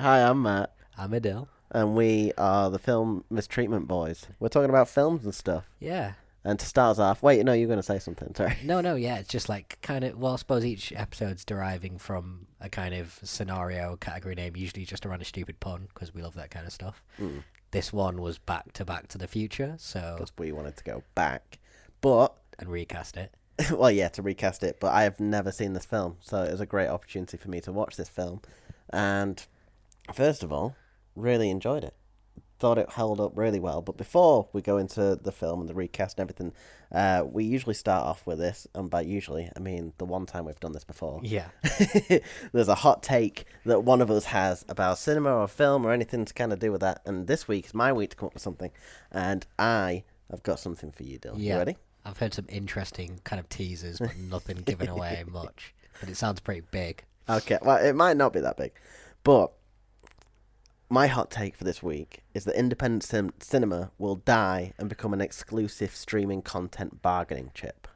Hi, I'm Matt, I'm Adele. and we are the Film Mistreatment Boys. We're talking about films and stuff. Yeah. And to start us off, wait, no, you're going to say something, sorry. No, yeah, it's just like kind of, well, I suppose each episode's deriving from a kind of scenario category name, usually just around a stupid pun, because we love that kind of stuff. Mm, This one was Back to the Future, so, because we wanted to go back. But, and recast it. well, yeah, to recast it, but I have never seen this film, so it was a great opportunity for me to watch this film. And, first of all, really enjoyed it. Thought it held up really well. But before we go into the film and the recast and everything, we usually start off with this, and by usually I mean the one time we've done this before. Yeah. There's a hot take that one of us has about cinema or film or anything to kind of do with that. And this week is my week to come up with something, and I have got something for you, Dill. You Yeah. ready? I've heard some interesting kind of teasers, but nothing given away much. But it sounds pretty big. Okay. Well, it might not be that big, but my hot take for this week is that independent cinema will die and become an exclusive streaming content bargaining chip.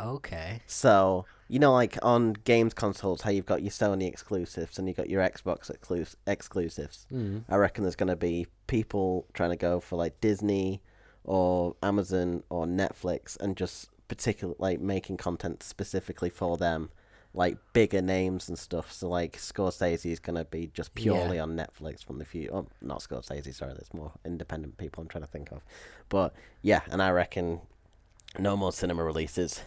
Okay. So, like on games consoles, how you've got your Sony exclusives and you've got your Xbox exclusives. Mm. I reckon there's going to be people trying to go for like Disney or Amazon or Netflix and just particular like making content specifically for them, like bigger names and stuff. So like Scorsese is going to be just purely Yeah. on Netflix from the few. Oh, not Scorsese, sorry. There's more independent people I'm trying to think of, but yeah, and I reckon no more cinema releases.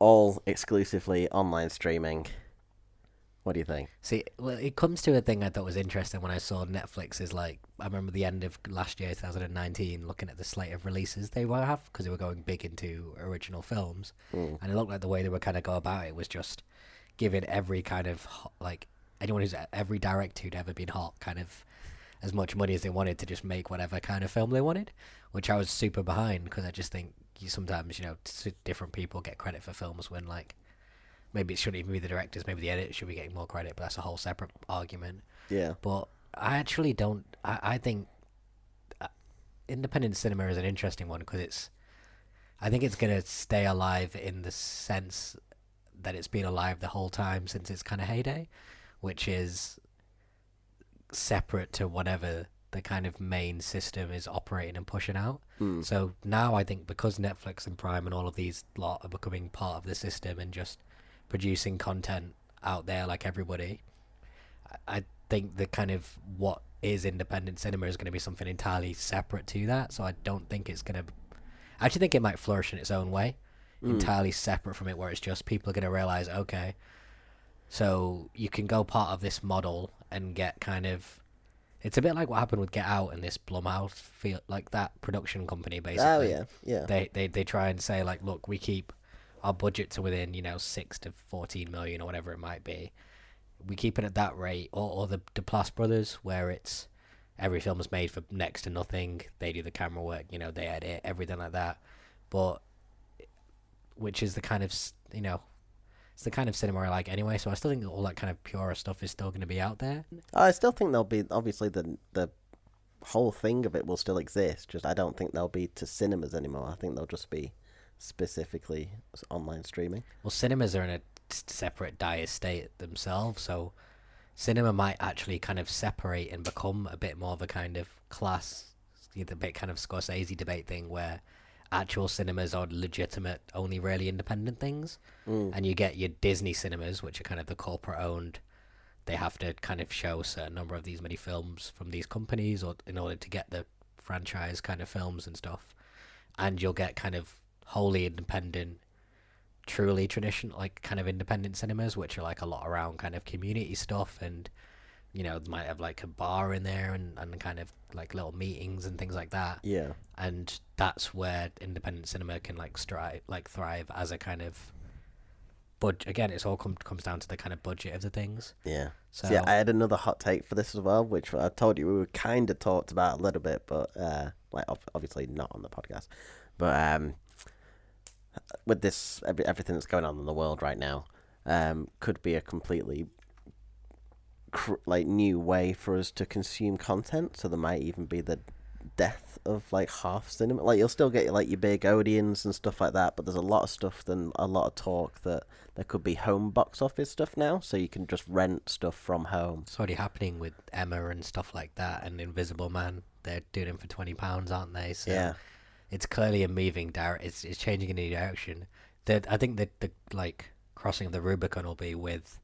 All exclusively online streaming. What do you think? See, well, it comes to a thing I thought was interesting when I saw Netflix is like, I remember the end of last year, 2019, looking at the slate of releases they were have because they were going big into original films. Mm. And it looked like the way they were kind of go about it was just giving every kind of, like, anyone who's, every director who'd ever been hot kind of as much money as they wanted to just make whatever kind of film they wanted, which I was super behind because I just think sometimes, different people get credit for films when, like, maybe it shouldn't even be the directors, maybe the editors should be getting more credit, but that's a whole separate argument. Yeah. But I actually don't. I think independent cinema is an interesting one because I think it's going to stay alive in the sense that it's been alive the whole time since its kind of heyday, which is separate to whatever the kind of main system is operating and pushing out. Mm. So now I think because Netflix and Prime and all of these lot are becoming part of the system and just producing content out there like everybody, I think the kind of what is independent cinema is going to be something entirely separate to that. So I don't think it's going to. I actually think it might flourish in its own way, Mm. entirely separate from it, where it's just people are going to realize, okay, so you can go part of this model and get kind of. It's a bit like what happened with Get Out and this Blumhouse feel like that production company Oh basically. yeah, yeah. They try and say like, look, we keep our budget to within 6 to 14 million or whatever it might be. We keep it at that rate, or the Duplass brothers, where it's every film is made for next to nothing. They do the camera work, they edit everything like that. But which is the kind of it's the kind of cinema I like anyway. So I still think that all that kind of purer stuff is still going to be out there. I still think there'll be obviously the whole thing of it will still exist. Just I don't think they'll be to cinemas anymore. I think they'll just be specifically online streaming. Well, cinemas are in a separate dire state themselves, so cinema might actually kind of separate and become a bit more of a kind of class, the bit kind of Scorsese debate thing where actual cinemas are legitimate, only really independent things, Mm. and you get your Disney cinemas, which are kind of the corporate owned. They have to kind of show a certain number of these many films from these companies, or in order to get the franchise kind of films and stuff, and you'll get kind of wholly independent, truly traditional, like kind of independent cinemas, which are like a lot around kind of community stuff, and they might have like a bar in there and kind of like little meetings and things like that. Yeah. And that's where independent cinema can like thrive as a kind of. But again, it's all comes down to the kind of budget of the things. Yeah. So Yeah, I had another hot take for this as well, which I told you we were kind of talked about a little bit, but like obviously not on the podcast. But with this everything that's going on in the world right now, could be a completely like new way for us to consume content. So there might even be the death of like half cinema. Like you'll still get like your big Odeons and stuff like that, but there's a lot of stuff and a lot of talk that there could be home box office stuff now, so you can just rent stuff from home. It's already happening with Emma and stuff like that, and Invisible Man. They're doing it for £20, aren't they? So Yeah. it's clearly a moving it's changing in a direction. I think that the like crossing of the Rubicon will be with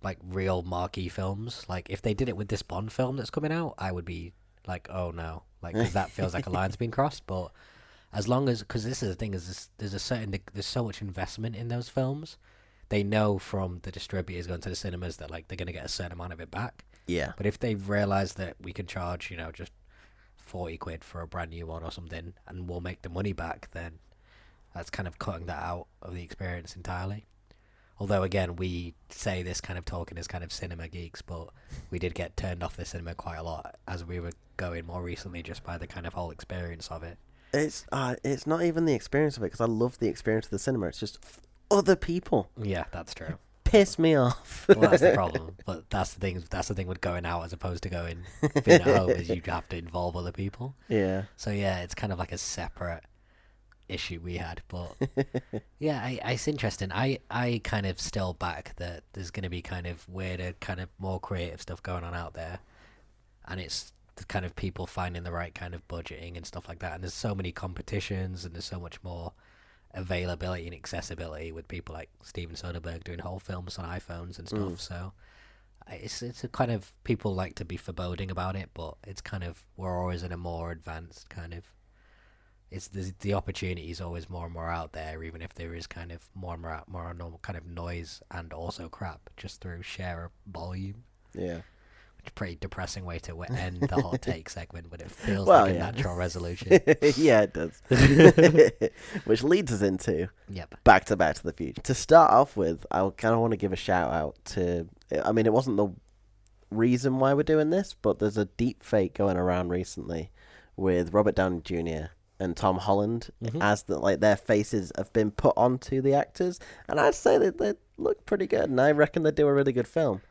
like real marquee films. Like if they did it with this Bond film that's coming out, I would be like, oh no, like because that feels like a line's been crossed. But as long as, because this is the thing, is there's so much investment in those films. They know from the distributors going to the cinemas that like they're gonna get a certain amount of it back. Yeah. But if they've realised that we can charge, just 40 quid for a brand new one or something, and we'll make the money back, then that's kind of cutting that out of the experience entirely. Although, again, we say this kind of talking as kind of cinema geeks, but we did get turned off the cinema quite a lot as we were going more recently just by the kind of whole experience of it. It's not even the experience of it, because I love the experience of the cinema. It's just other people. Yeah, that's true. Piss me off. Well, that's the problem. But that's the thing. That's the thing with going out as opposed to being at home, is you have to involve other people. Yeah. So yeah, it's kind of like a separate issue we had. But yeah, it's interesting. I kind of still back that there's going to be kind of weirder, kind of more creative stuff going on out there, and it's the kind of people finding the right kind of budgeting and stuff like that. And there's so many competitions, and there's so much more availability and accessibility with people like Steven Soderbergh doing whole films on iPhones and stuff. So it's a kind of, people like to be foreboding about it, but it's kind of, we're always in a more advanced kind of, the opportunity is always more and more out there, even if there is kind of more and more normal kind of noise and also crap just through sheer volume. Yeah. Which is a pretty depressing way to end the hot take segment, but it feels Well, like a yeah. natural resolution. Yeah, it does. Which leads us into Yep. Back to the Future. To start off with, I kind of want to give a shout out to, I mean, it wasn't the reason why we're doing this, but there's a deep fake going around recently with Robert Downey Jr. and Tom Holland, as their faces have been put onto the actors, and I'd say that they look pretty good, and I reckon they do a really good film.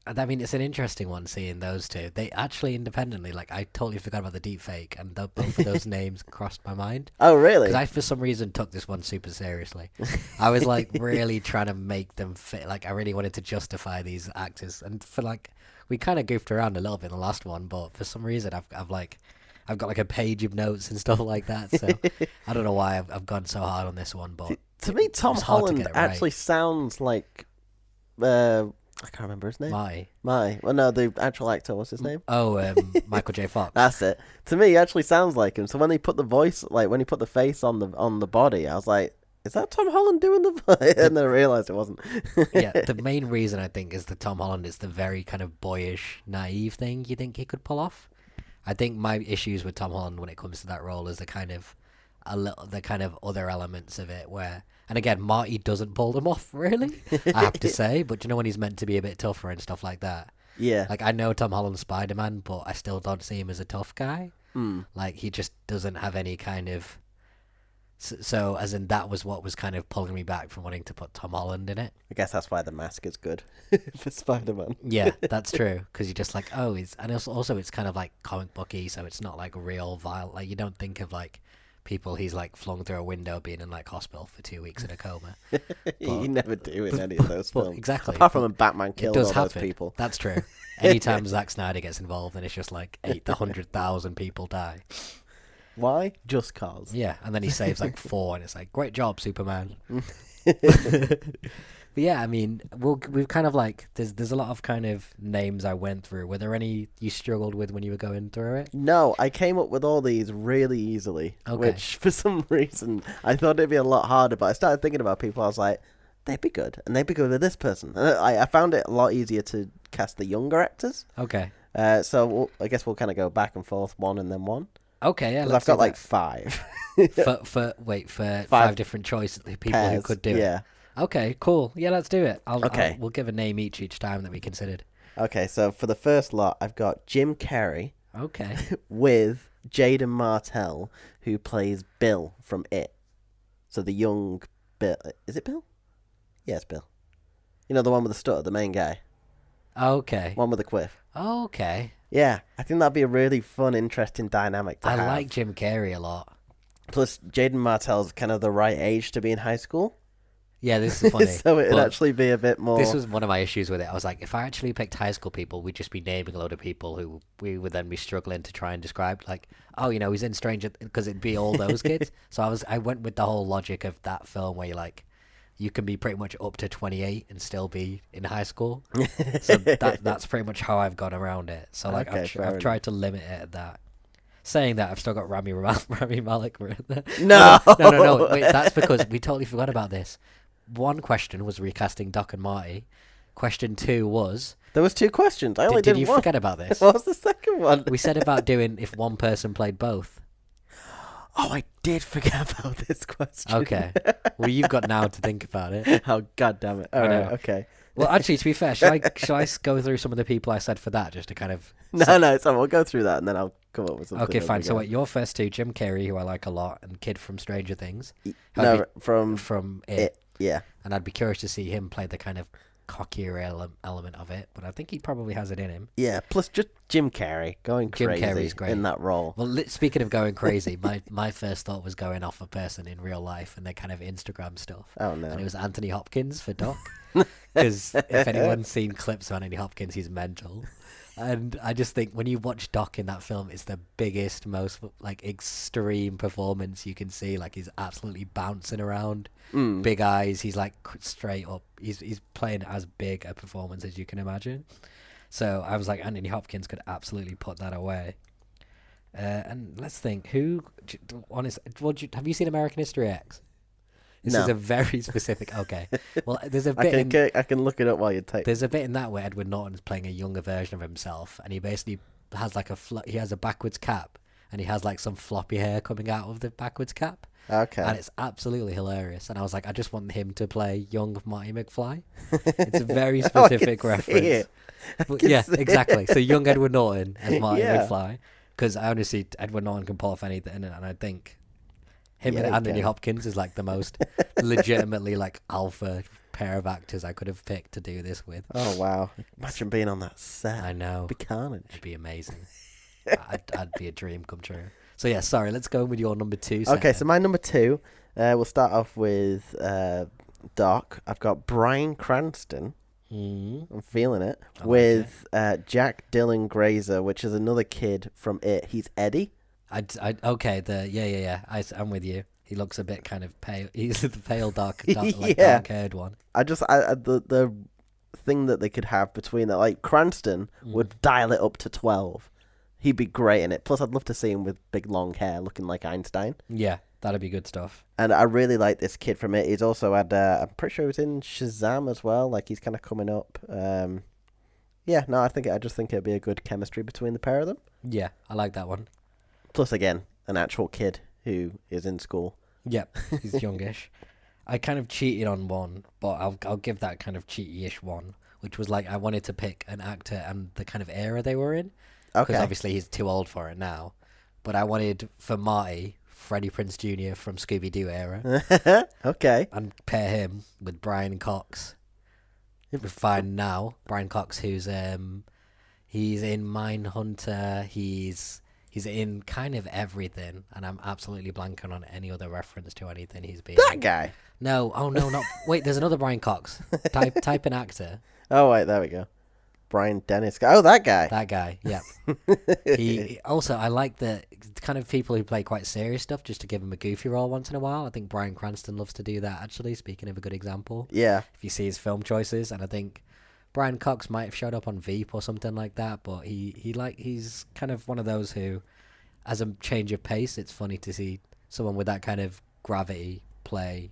I mean, it's an interesting one seeing those two. They actually independently, like, I totally forgot about the deep fake, and both of those names crossed my mind. Oh, really? Because I, for some reason, took this one super seriously. I was, like, really trying to make them fit. Like, I really wanted to justify these actors. And for, like, we kind of goofed around a little bit in the last one, but for some reason, I've got, like, a page of notes and stuff like that. So I don't know why I've gone so hard on this one, but to me, Tom it's hard to Holland get it right. actually sounds like... I can't remember his name. My. Well, no, the actual actor, what's his name? Oh, Michael J. Fox. That's it. To me, he actually sounds like him. So when he put the voice, like when he put the face on the body, I was like, is that Tom Holland doing the voice? And then I realised it wasn't. Yeah, the main reason I think is that Tom Holland is the very kind of boyish, naive thing you think he could pull off. I think my issues with Tom Holland when it comes to that role is the kind of other elements of it where, and again, Marty doesn't pull them off really, I have to say. But you know when he's meant to be a bit tougher and stuff like that. Yeah. Like I know Tom Holland's Spider-Man, but I still don't see him as a tough guy. Like he just doesn't have any kind of. So as in that was what was kind of pulling me back from wanting to put Tom Holland in it. I guess that's why the mask is good for Spider-Man. Yeah, that's true. Because you're just like, oh, and also it's kind of like comic booky, so it's not like real violent. Like you don't think of like people he's like flung through a window being in like hospital for 2 weeks in a coma. You never do in any of those films. Exactly. Apart from when Batman killed all those people. That's true. Anytime Zack Snyder gets involved, then it's just like 100,000 people die. Why? Just cause. Yeah, and then he saves like 4, and it's like, great job, Superman. But yeah, I mean, we've kind of like, there's a lot of kind of names I went through. Were there any you struggled with when you were going through it? No, I came up with all these really easily, Okay. which for some reason I thought it'd be a lot harder, but I started thinking about people, I was like, they'd be good, and they'd be good with this person. And I found it a lot easier to cast the younger actors. Okay. So I guess we'll kind of go back and forth, one and then one. Okay, yeah, Because let's I've got do like that. 5. for five different choices, people Pairs, who could do it. Yeah. Okay, cool. Yeah, let's do it. Okay. We'll give a name each time that we considered. Okay, so for the first lot, I've got Jim Carrey Okay. with Jaden Martell, who plays Bill from It. So the young Bill. Is it Bill? Yeah, it's Bill. You know, the one with the stutter, the main guy. Okay. One with a quiff. Okay. Yeah, I think that'd be a really fun, interesting dynamic to I have. like Jim Carrey a lot. Plus, Jaden Martell's kind of the right age to be in high school, Yeah, this is funny. so it'd but actually be a bit more. this was one of my issues with it. I was like, if I actually picked high school people, we'd just be naming a load of people who we would then be struggling to try and describe. Like, oh, you know, he's in Stranger, because it'd be all those kids. So I went with the whole logic of that film where you're like, you can be pretty much up to 28 and still be in high school. So that's pretty much how I've gone around it. So like Okay, I've fair tried to limit it at that. Saying that, I've still got Rami Malek. No! No. Wait, that's because we totally forgot about this. One question was recasting Doc and Marty. Question 2 was... There was 2 questions. I only did did you one. forget about this? What was the second one? We said about doing if one person played both. Oh, I did forget about this question. Okay. Well, you've got now to think about it. Oh, god damn it. I All know. right, okay. Well, actually, to be fair, shall I go through some of the people I said for that just to kind of... No, so we'll go through that and then I'll come up with something. Okay, as fine. we So go. what, your first 2, Jim Carrey, who I like a lot, and Kid from Stranger Things. No, from From it. Yeah. And I'd be curious to see him play the kind of cockier element of it, but I think he probably has it in him. Yeah, plus just Jim Carrey going Jim crazy Carrey's great. in that role. Well, speaking of going crazy, my first thought was going off a person in real life and their kind of Instagram stuff. Oh, no. And it was Anthony Hopkins for Doc. Because if anyone's seen clips of Anthony Hopkins, he's mental. And I just think when you watch Doc in that film, it's the biggest, most like extreme performance you can see. Like he's absolutely bouncing around, big eyes. He's like straight up. He's playing as big a performance as you can imagine. So I was like, Anthony Hopkins could absolutely put that away. And let's think, have you seen American History X? This No. is a very specific. Okay, well, there's a bit. I can look it up while you type. There's a bit in that where Edward Norton's playing a younger version of himself, and he basically has like he has a backwards cap, and he has like some floppy hair coming out of the backwards cap, Okay. and it's absolutely hilarious. And I was like, I just want him to play young Marty McFly. It's a very specific reference. But yeah, exactly. So young Edward Norton as Marty Yeah. McFly, because I honestly Edward Norton can pull off anything, and I think him Yeah, and he Anthony can. Hopkins is like the most legitimately like alpha pair of actors I could have picked to do this with. Oh, wow. Imagine being on that set. I know. It'd be carnage. It'd be amazing. I'd be a dream come true. So yeah, sorry, let's go with your number 2. Okay, so my number 2, we'll start off with Doc. I've got Bryan Cranston. I'm feeling it. I like with Jack Dylan Grazer, which is another kid from It. He's Eddie. Okay, I'm with you. He looks a bit kind of pale. He's the pale, dark, Yeah. dark-haired one. The thing that they could have between that, like Cranston would dial it up to 12. He'd be great in it. Plus, I'd love to see him with big long hair, looking like Einstein. Yeah, that'd be good stuff. And I really like this kid from It. He's also had, I'm pretty sure he was in Shazam as well. Like he's kind of coming up. Yeah, no, I just think it'd be a good chemistry between the pair of them. Yeah, I like that one. Plus, again, an actual kid who is in school. Yep, he's youngish. I kind of cheated on one, but I'll give that kind of cheaty-ish one, which was like I wanted to pick an actor and the kind of era they were in. Okay. Because obviously he's too old for it now. But I wanted, for Marty, Freddie Prinze Jr. from Scooby-Doo era, Okay. and pair him with Brian Cox. We're fine now. Brian Cox, he's in Mindhunter. He's in kind of everything, and I'm absolutely blanking on any other reference to anything he's been. That guy. No, oh no, not wait. There's another Brian Cox. Type an actor. Oh, wait, there we go. Brian Dennis. Oh, that guy. That guy. Yeah. He also, I like the kind of people who play quite serious stuff just to give him a goofy role once in a while. I think Bryan Cranston loves to do that. Actually, speaking of a good example, Yeah. if you see his film choices, and I think Brian Cox might have showed up on Veep or something like that, but he's kind of one of those who, as a change of pace, it's funny to see someone with that kind of gravity play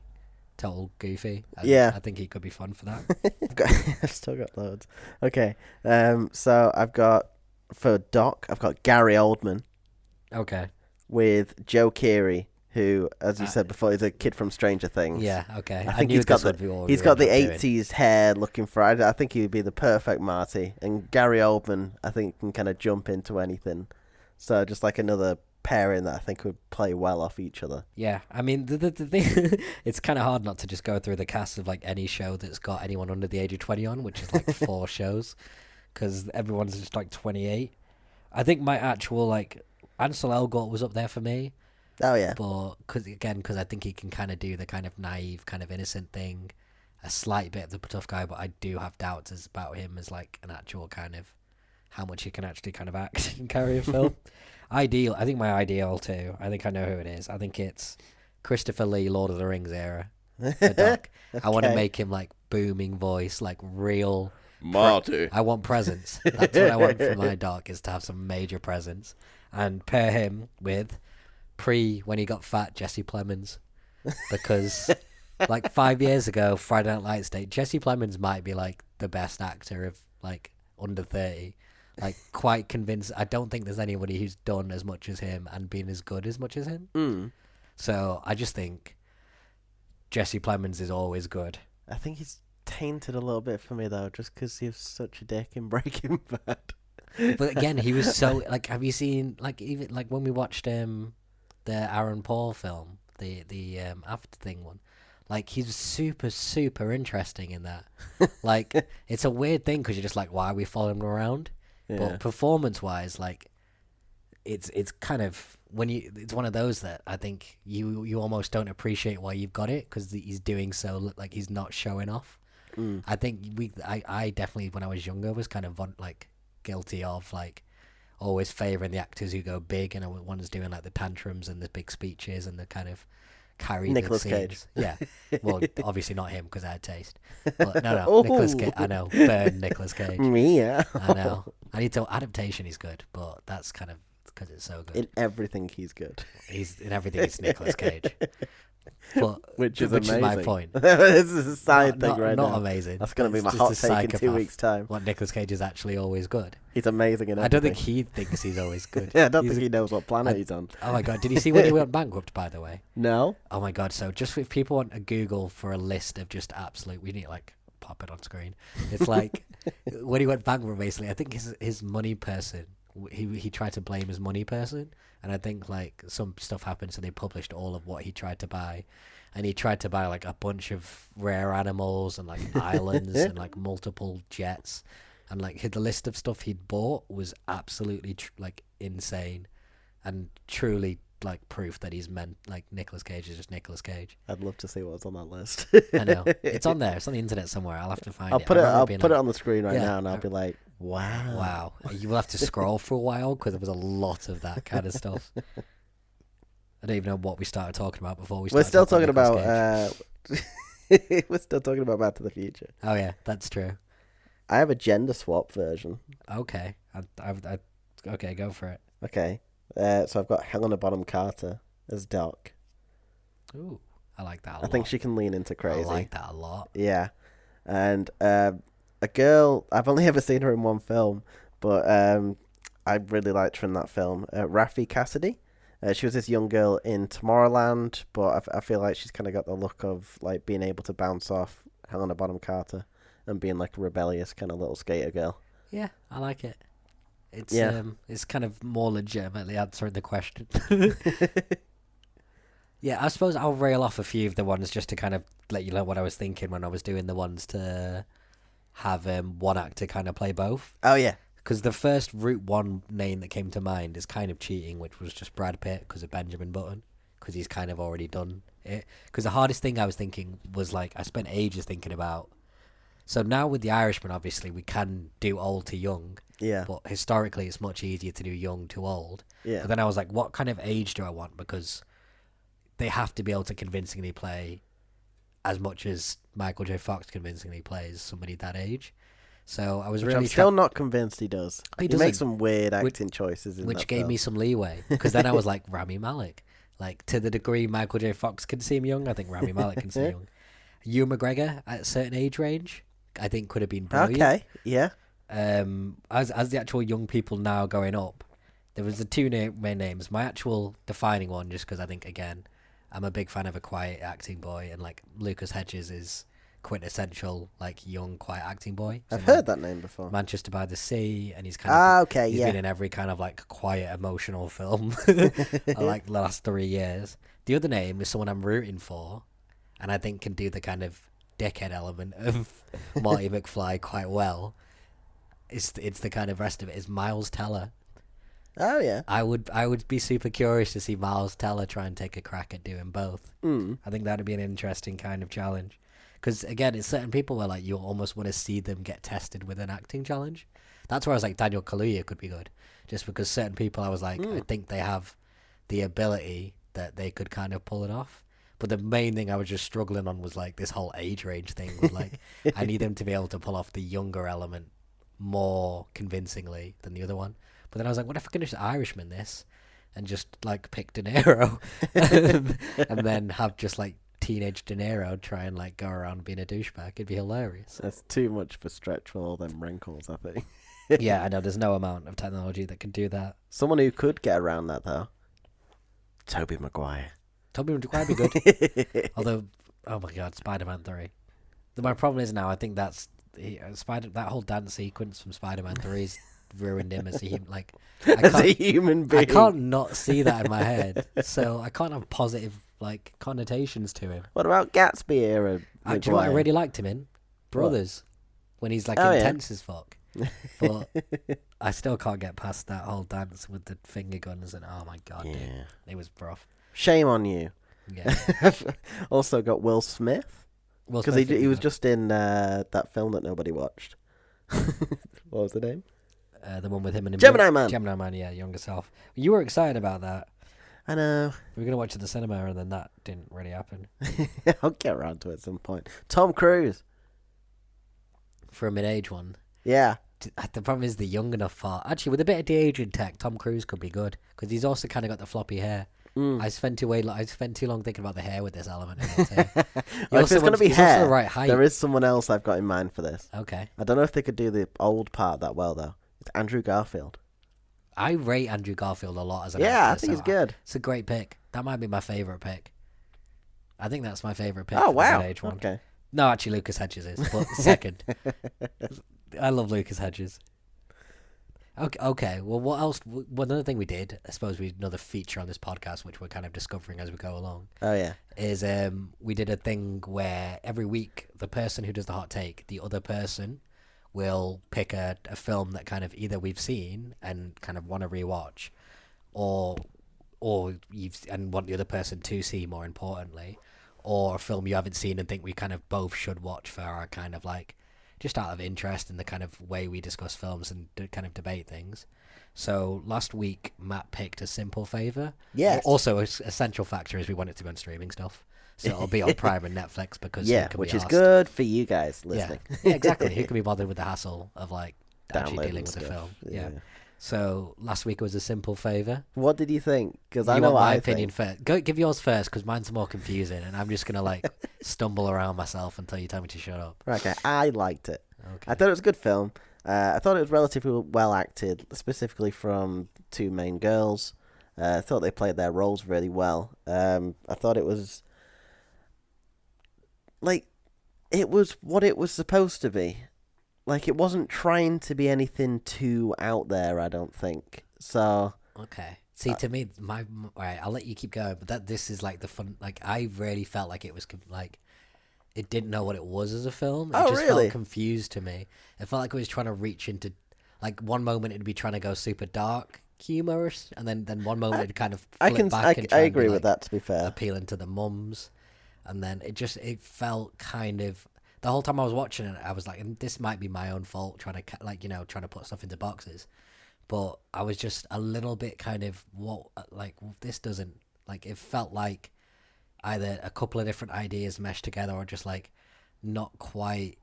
total goofy. Yeah. I think he could be fun for that. I've still got loads. Okay. So I've got, for Doc, I've got Gary Oldman Okay. with Joe Keery, who, as you said before, is a kid from Stranger Things. Yeah. Okay. I think knew he's got this would be what we he's were got the end up doing. 80s hair looking for. I think he would be the perfect Marty. And Gary Oldman, I think, can kind of jump into anything. So just like another pairing that I think would play well off each other. Yeah, I mean, the thing, it's kind of hard not to just go through the cast of like any show that's got anyone under the age of 20 on, which is like 4 shows. because everyone's just like 28. I think my actual like Ansel Elgort was up there for me, Oh yeah. but because I think he can kind of do the kind of naive, kind of innocent thing, a slight bit of the tough guy, but I do have doubts about him as like an actual kind of how much he can actually kind of act and carry a film. Ideal, I think my ideal too. I think I know who it is. I think it's Christopher Lee, Lord of the Rings era for Doc. I want to Okay. make him like booming voice, like real. Marty. I want presence. That's what I want for my Doc, is to have some major presence, and pair him with when he got fat Jesse Plemons, because like 5 years ago, Friday Night Lights Day, Jesse Plemons might be like the best actor of like under 30. Like quite convinced. I don't think there's anybody who's done as much as him and been as good as much as him. Mm. So I just think Jesse Plemons is always good. I think he's tainted a little bit for me though, just because he was such a dick in Breaking Bad. But again, he was so like. Have you seen like even like when we watched the Aaron Paul film, the After Thing one? Like he's super interesting in that. Like it's a weird thing because you're just like, why are we following him around? Yeah. But performance wise, like it's kind of it's one of those that I think you almost don't appreciate why you've got it, because he's doing so like he's not showing off. Mm. I think I definitely when I was younger was kind of like guilty of like always favouring the actors who go big and the ones doing like the tantrums and the big speeches and the kind of carry Nicolas the Cage. scenes. Yeah, well, obviously not him because I had taste. But no, Oh. Nicolas Cage. I know, burn Nicolas Cage. Mia. I know. I need to adaptation. He's good, but that's kind of because it's so good. In everything, he's good. He's in everything. He's Nicolas Cage. But Which is my amazing. point. This is a side Not- thing right not now. amazing. That's going to be It's my just hot a take in 2 psychopath. weeks' time. What Nicolas Cage is actually always good. He's amazing in everything. I don't think he thinks he's always good. Yeah, I don't He's think a- he knows what planet I- he's on. Oh my god! Did you see when he went bankrupt? By the way. No? Oh my god! So just if people want a Google for a list of just absolute, we need to, like pop it on screen. It's like when he went bankrupt. Basically, I think his money person. He tried to blame his money person, and I think like some stuff happened, so they published all of what he tried to buy, and he tried to buy like a bunch of rare animals and like islands and like multiple jets, and like the list of stuff he'd bought was absolutely like insane, and truly like proof that he's meant like Nicolas Cage is just Nicolas Cage. I'd love to see what's on that list. I know it's on there. It's on the internet somewhere. I'll have to find I'll it. put I it. remember I'll being put it like, on the screen right Yeah. now, and I'll be like, "Wow, wow. You will have to scroll for a while because there was a lot of that kind of stuff. I don't even know what we started talking about before we We're started. still talking Nicolas about. We're still talking about Back to the Future. Cage. Oh yeah, that's true. I have a gender swap version. Okay, okay, go for it. Okay, so I've got Helena Bonham Carter as Doc. Ooh, I like that a I lot. think she can lean into crazy. I like that a lot. Yeah, and a girl. I've only ever seen her in one film, but I really liked her in that film. Raffi Cassidy. She was this young girl in Tomorrowland, but I feel like she's kind of got the look of like being able to bounce off Helena Bonham Carter and being like a rebellious kind of little skater girl. Yeah, I like it. It's Yeah. it's kind of more legitimately answering the question. Yeah, I suppose I'll rail off a few of the ones just to kind of let you know what I was thinking when I was doing the ones to have one actor kind of play both. Oh yeah, Because the first Route 1 name that came to mind is kind of cheating, which was just Brad Pitt because of Benjamin Button, because he's kind of already done it. Because the hardest thing I was thinking was, like, I spent ages thinking about... So now with The Irishman, obviously, we can do old to young, yeah, but historically it's much easier to do young to old. yeah. But then I was like, what kind of age do I want? Because they have to be able to convincingly play as much as Michael J. Fox convincingly plays somebody that age. So I was Which really I'm still not convinced he does. He He doesn't. makes some weird Which- acting choices in which that gave film. me some leeway, because then I was like, Rami Malek. Like, to the degree Michael J. Fox can seem young, I think Rami Malek can seem young. Ewan McGregor at a certain age range, I think could have been brilliant. Okay, yeah. As the actual young people now going up, there was the two main names. My actual defining one, just because I think, again, I'm a big fan of a quiet acting boy, and like Lucas Hedges is quintessential like young quiet acting boy. I've heard that name before. Manchester by the Sea, and he's kind of Okay, he's yeah. been in every kind of like quiet emotional film like the last 3 years. The other name is someone I'm rooting for, and I think can do the kind of dickhead element of Marty McFly quite well. it's the kind of rest of it is Miles Teller. Oh yeah. I would be super curious to see Miles Teller try and take a crack at doing both. I think that'd be an interesting kind of challenge. Because again, it's certain people where like you almost want to see them get tested with an acting challenge. That's where I was like Daniel Kaluuya could be good, just because certain people I was like I think they have the ability that they could kind of pull it off. But the main thing I was just struggling on was like this whole age range thing. Was like I need them to be able to pull off the younger element more convincingly than the other one. But then I was like, what if I can just Irishman this and just like pick De Niro and then have just like teenage De Niro try and like go around being a douchebag? It'd be hilarious. That's too much of a stretch for all them wrinkles, I think. Yeah, I know. There's no amount of technology that can do that. Someone who could get around that though, Tobey Maguire. Tobey Maguire would be good. Although, oh my god, Spider-Man 3. My problem is now I think that whole dance sequence from Spider-Man 3's ruined him as a human. Like, As a human being. I can't not see that in my head, so I can't have positive like connotations to him. What about Gatsby era? Do you know what I really liked him in? Brothers, when he's like intense as fuck. But I still can't get past that whole dance with the finger guns and oh my god, dude, it was rough. Shame on you. Yeah. Also got Will Smith. Because he was just in that film that nobody watched. What was the name? The one with him and Gemini Man. Gemini Man, yeah, younger self. You were excited about that. I know. We were going to watch it at the cinema and then that didn't really happen. I'll get around to it at some point. Tom Cruise. For a mid-age one. Yeah. The problem is the young enough part. Actually, with a bit of de-aging tech, Tom Cruise could be good. Because he's also kind of got the floppy hair. I spent too long thinking about the hair with this element. If it's going to be hair, the right height. there is someone else I've got in mind for this. Okay. I don't know if they could do the old part that well, though. It's Andrew Garfield. I rate Andrew Garfield a lot as an actor. Yeah, I think he's good. It's a great pick. That might be my favourite pick. I think that's my favourite pick. Oh, wow. The mid-age one. Okay. No, actually, Lucas Hedges is. But second. I love Lucas Hedges. Okay. Well, what else? Well, another thing we did, I suppose, another feature on this podcast, which we're kind of discovering as we go along. Oh yeah. Is we did a thing where every week the person who does the hot take, the other person, will pick a film that kind of either we've seen and kind of want to rewatch, or and want the other person to see, more importantly, or a film you haven't seen and think we kind of both should watch for our kind of like, just out of interest in the kind of way we discuss films and kind of debate things. So last week, Matt picked A Simple Favor. Yes. Also, a essential factor is we want it to be on streaming stuff. So it'll be on Prime and Netflix because which is good for you guys listening. Yeah, exactly. Who can be bothered with the hassle of like actually Downloading dealing with the stuff. film? Yeah. So last week was A Simple Favor. What did you think? Because I You know want what my I opinion think. first. Go give yours first because mine's more confusing, and I'm just gonna like stumble around myself until you tell me to shut up. Right, okay, I liked it. Okay. I thought it was a good film. I thought it was relatively well acted, specifically from two main girls. I thought they played their roles really well. I thought it was like it was what it was supposed to be. Like it wasn't trying to be anything too out there, I don't think. So Okay. See, to me, alright, I'll let you keep going, but this is like the fun. Like, I really felt like it was like it didn't know what it was as a film. It Oh, just really? felt confused to me. It felt like it was trying to reach into, like, one moment it'd be trying to go super dark humorous, and then one moment it'd kind of flip back and try I and be, agree with like, that. To be fair, appealing to the mums, and then it felt kind of. The whole time I was watching it, I was like, and this might be my own fault, trying to put stuff into boxes. But I was just a little bit kind of, this doesn't, like, it felt like either a couple of different ideas meshed together or just, like, not quite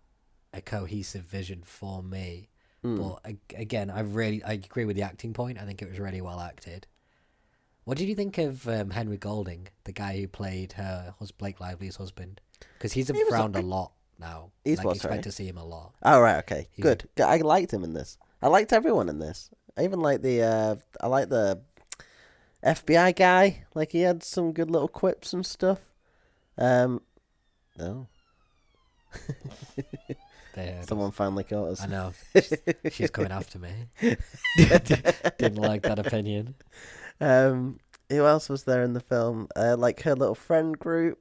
a cohesive vision for me. But, again, I agree with the acting point. I think it was really well acted. What did you think of Henry Golding, the guy who played Blake Lively's husband? Because he's around a lot now. He's like, what, expect sorry? to see him a lot. Oh right, okay, good. I liked him in this. I liked everyone in this. I even like the FBI guy. Like he had some good little quips and stuff. No. Someone finally caught us. I know. She's coming after me. Didn't like that opinion. Who else was there in the film? Like her little friend group.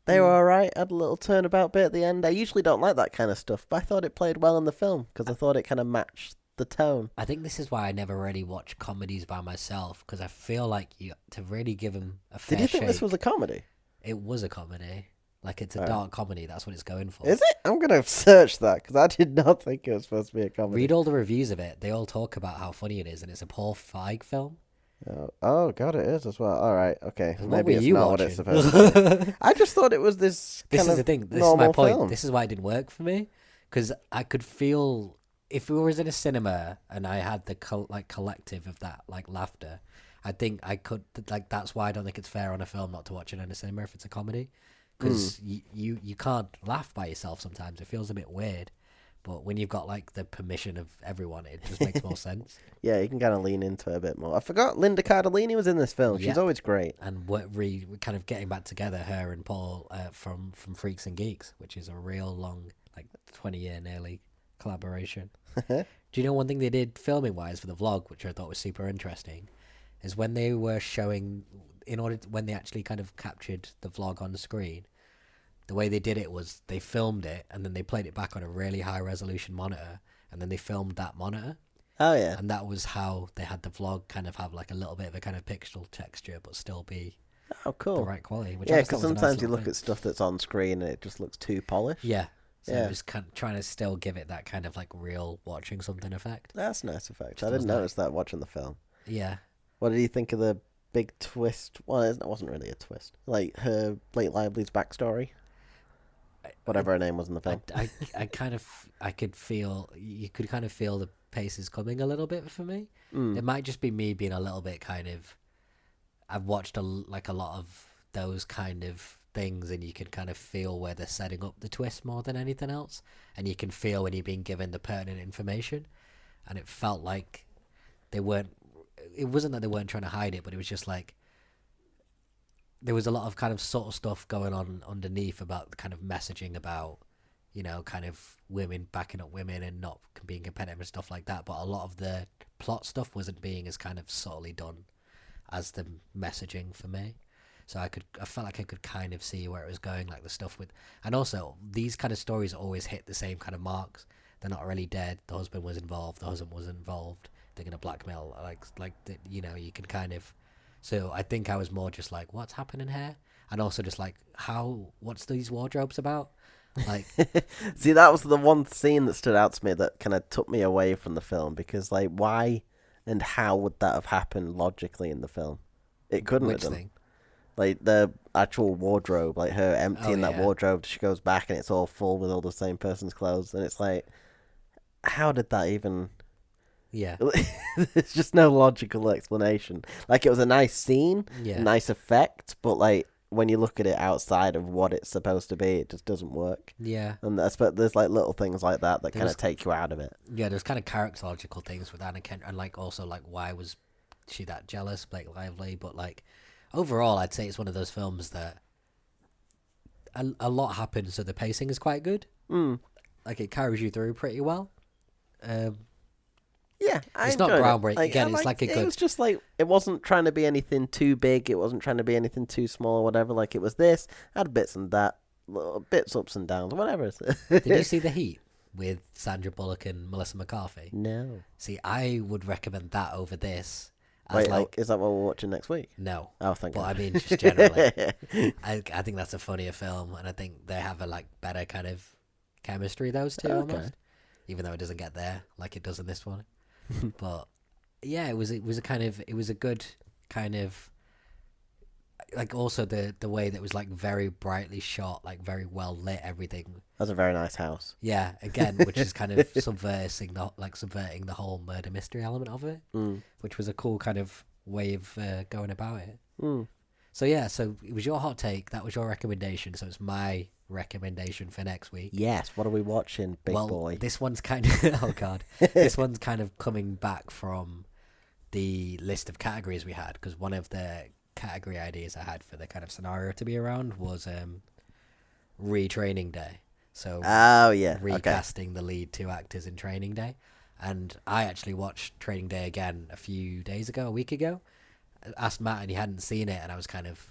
They were alright. Had a little turnabout bit at the end. I usually don't like that kind of stuff, but I thought it played well in the film because I thought it kind of matched the tone. I think this is why I never really watch comedies by myself, because I feel like you to really give them a fair Did you think shake. this was a comedy? It was a comedy. Like, it's a Oh. dark comedy. That's what it's going for. Is it? I'm gonna search that because I did not think it was supposed to be a comedy. Read all the reviews of it. They all talk about how funny it is, and it's a Paul Feig film. Oh, God, it is as well. All right, okay. What Maybe were it's you not watching? what it's supposed to be. I just thought it was this This kind is of the thing. This is normal my point. film. This is why it didn't work for me, because I could feel if we was in a cinema and I had the collective of that like laughter. I think I could like that's why I don't think it's fair on a film not to watch it in a cinema if it's a comedy, because you can't laugh by yourself sometimes. It feels a bit weird, but when you've got like the permission of everyone, it just makes more sense. Yeah, you can kind of lean into it a bit more. I forgot Linda Cardellini was in this film. She's Yep. always great. And we're kind of getting back together, her and Paul from Freaks and Geeks, which is a real long, like 20-year nearly collaboration. Do you know one thing they did filming wise for the vlog, which I thought was super interesting, is when they were showing, when they actually kind of captured the vlog on the screen, the way they did it was they filmed it and then they played it back on a really high resolution monitor, and then they filmed that monitor. Oh, yeah. And that was how they had the vlog kind of have like a little bit of a kind of pixel texture, but still be Oh, the cool. right quality. Which Yeah, I just because thought was a nice sometimes you little look thing. at stuff that's on screen and it just looks too polished. Yeah. So Yeah. it was kind of trying to still give it that kind of like real watching something effect. That's a nice effect. Just I didn't was notice that watching the film. Yeah. What did you think of the big twist? Well, it wasn't really a twist. Like her Blake Lively's backstory. Whatever her name was in the film. I kind of I could feel you could kind of feel the paces coming a little bit for me. It might just be me being a little bit kind of. I've watched a lot of those kind of things, and you can kind of feel where they're setting up the twist more than anything else, and you can feel when you're being given the pertinent information, and it felt like they weren't. It wasn't that they weren't trying to hide it, but it was just like there was a lot of kind of subtle stuff going on underneath about the kind of messaging about, you know, kind of women backing up women and not being competitive and stuff like that. But a lot of the plot stuff wasn't being as kind of subtly done as the messaging for me. So I felt like I could kind of see where it was going, like the stuff with, and also these kind of stories always hit the same kind of marks. They're not really dead. The husband was involved. The husband was involved. They're gonna blackmail, you know, you can kind of. So I think I was more just like, what's happening here, and also just like, what's these wardrobes about? Like, See, that was the one scene that stood out to me that kind of took me away from the film because, like, why and how would that have happened logically in the film? It couldn't which have done. thing? Like the actual wardrobe, like her emptying that yeah. wardrobe, she goes back and it's all full with all the same person's clothes, and it's like, how did that even? Yeah, There's just no logical explanation. Like it was a nice scene, yeah, nice effect, but like when you look at it outside of what it's supposed to be, it just doesn't work. yeah. And there's like little things like that that kind There's- of take you out of it. Yeah, there's kind of characterological things with Anna Kent, and like also like why was she that jealous, Blake Lively? But like overall, I'd say it's one of those films that a lot happens, so the pacing is quite good. Like it carries you through pretty well. Yeah, I It's not enjoyed it. groundbreaking. Again, I it's like a It good- was just like it wasn't trying to be anything too big. It wasn't trying to be anything too small or whatever. Like it was this had bits and that, little bits ups and downs, whatever. Did you see The Heat with Sandra Bullock and Melissa McCarthy? No. See, I would recommend that over this. As Wait, like is that what we're watching next week? no, Oh, thank but God. I mean just generally. I think that's a funnier film, and I think they have a like better kind of chemistry, those two Okay. almost, even though it doesn't get there like it does in this one. But yeah, it was a good kind of like also the way that was like very brightly shot, like very well lit, everything. That's a very nice house. Yeah, again, which is kind of subverting the whole murder mystery element of it, which was a cool kind of way of going about it. So yeah, so it was your hot take. That was your recommendation. So it's my recommendation for next week. Yes. What are we watching, big well, boy? this one's kind of oh god, this one's kind of coming back from the list of categories we had, because one of the category ideas I had for the kind of scenario to be around was retraining day. So Oh yeah. Okay. recasting the lead two actors in Training Day. And I actually watched Training Day again a week ago. Asked Matt and he hadn't seen it, and I was kind of,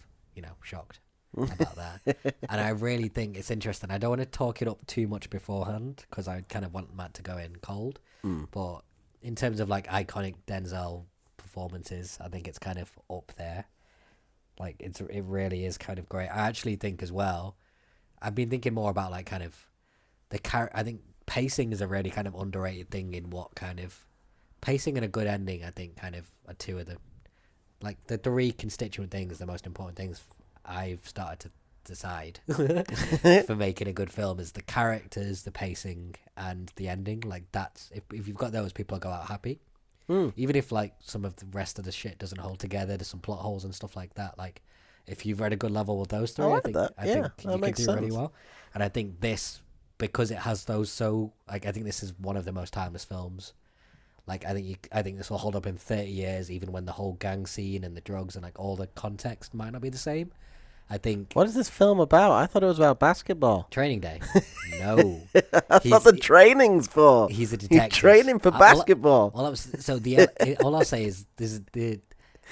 shocked. about that. And I really think it's interesting. I don't want to talk it up too much beforehand because I kind of want Matt to go in cold. But in terms of like iconic Denzel performances, I think it's kind of up there. Like it really is kind of great. I actually think as well, I've been thinking more about like kind of I think pacing is a really kind of underrated thing in what kind of pacing and a good ending, I think, kind of are two of the like the three constituent things, the most important things I've started to decide for making a good film is the characters, the pacing, and the ending. Like that's if you've got those, people go out happy. Even if like some of the rest of the shit doesn't hold together, there's some plot holes and stuff like that. Like if you've read a good level with those three, I think you can do really well. And I think this, because it has those, so like I think this is one of the most timeless films. Like I think this will hold up in 30 years, even when the whole gang scene and the drugs and like all the context might not be the same. I think. What is this film about? I thought it was about basketball. Training Day. No. That's what the training's for. He's a detective. He's training for basketball. All I'll say is this is the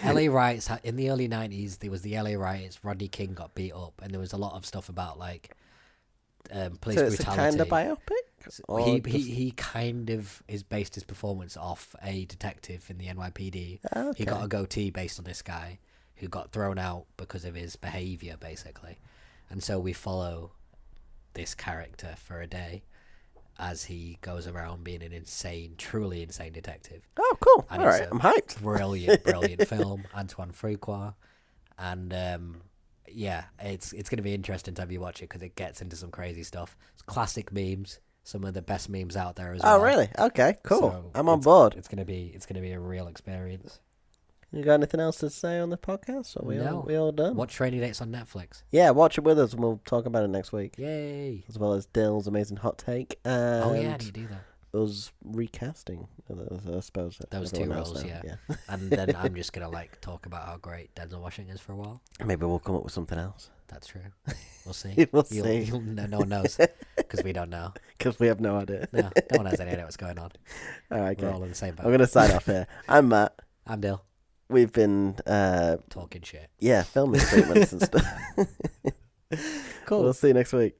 LA riots in the early 90s. There was the LA riots. Rodney King got beat up, and there was a lot of stuff about like police so it's brutality. a kind of biopic. He kind of is based his performance off a detective in the NYPD. Okay. He got a goatee based on this guy who got thrown out because of his behavior, basically. And so we follow this character for a day as he goes around being an insane, truly insane detective. Oh, cool. And All right, I'm hyped. Brilliant film. Antoine Fuqua. And yeah, it's going to be interesting to have you watch it because it gets into some crazy stuff. It's classic memes. Some of the best memes out there as well. Oh, really? Okay, cool. So I'm on board. It's gonna be a real experience. You got anything else to say on the podcast? Or we all done? Watch Training Dates on Netflix. Yeah, watch it with us and we'll talk about it next week. Yay! As well as Dill's amazing hot take and Oh yeah, you do that. us recasting, I suppose. Those two roles, yeah. And then I'm just gonna like talk about how great Denzel Washington is for a while. Maybe we'll come up with something else. That's true. We'll see. We'll see. No one knows because we don't know. Because we have no idea. No one has any idea what's going on. All right, okay. We're all in the same boat. I'm going to sign off here. I'm Matt. I'm Dill. We've been... talking shit. Yeah, filming treatments and stuff. Cool. We'll see you next week.